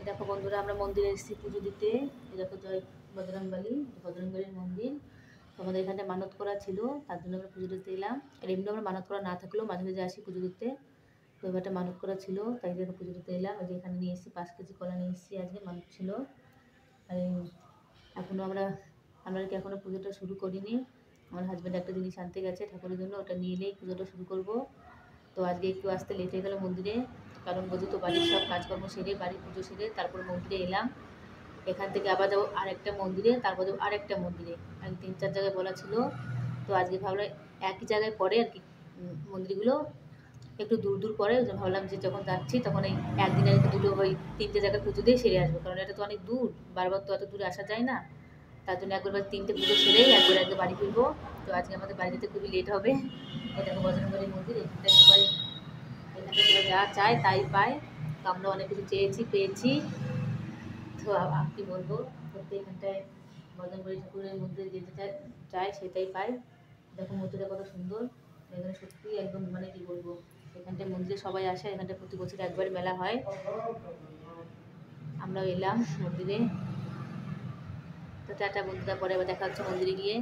দেখো বন্ধুরা, আমরা মন্দিরে এসেছি পুজো দিতে। এই দেখো জয় বজরংবলী, বজরংবলীর মন্দির। তো আমাদের এখানে মানত করা ছিল, তার জন্য আমরা পুজো দিতে এলাম। আর এমনি আমরা মানত করা না থাকলেও মাঝে মাঝে আসি পুজো দিতে। তো এবারটা মানত করা ছিল, তাই জন্য পুজো দিতে এলাম। ওই যে এখানে নিয়ে এসেছি 5 কেজি কলা নিয়ে এসেছি, আজকে মানত ছিল। আর এখনও আমরা কি এখনও পুজোটা শুরু করিনি। আমার হাজব্যান্ড একটা জিনিস আনতে গেছে ঠাকুরের জন্য, ওটা নিয়ে এলেই পুজোটা শুরু করব। তো আজকে একটু আসতে লেট হয়ে গেল মন্দিরে, কারণ বধূ তো বাড়ির সব কাজকর্ম সেরে, বাড়ির পুজো সেরে তারপরে মন্দিরে এলাম। এখান থেকে আবার যাবো আরেকটা মন্দিরে, তারপর যাবো আরেকটা মন্দিরে। আর 3-4 জায়গায় বলা ছিল। তো আজকে ভাবলাম একই জায়গায় পরে আর কি মন্দিরগুলো একটু দূর দূর পরে, ভাবলাম যে যখন যাচ্ছি তখন এই একদিনে দুটো ওই 3টে জায়গায় পুজো দিয়ে সেরে আসবো, কারণ এটা তো অনেক দূর, বারবার তো অত দূরে আসা যায় না। তার জন্য একবার 3টে পুজো সেরেই একবার বাড়ি ফিরবো। তো আজকে আমাদের বাড়ি যেতে খুবই লেট হবে। এটা দেখো বজরংবলী মন্দির, এখানটা সবাই যা চায় তাই পায়। তো আমরা অনেক কিছু চেয়েছি, পেয়েছি। তো কী বলবো, সত্যি এখানটায় বজরংবলী ঠাকুরের মন্দিরে যেতে চায় সেটাই পায়। দেখো মূর্তিটা কত সুন্দর। এখানে সত্যি একদম মানে কী বলবো, এখানটায় মন্দিরে সবাই আসে, এখানটায় প্রতি বছর একবার মেলা হয়। আমরাও এলাম মন্দিরে। তো টাটা বন্ধুরা, পরে আবার দেখা হচ্ছে মন্দিরে গিয়ে।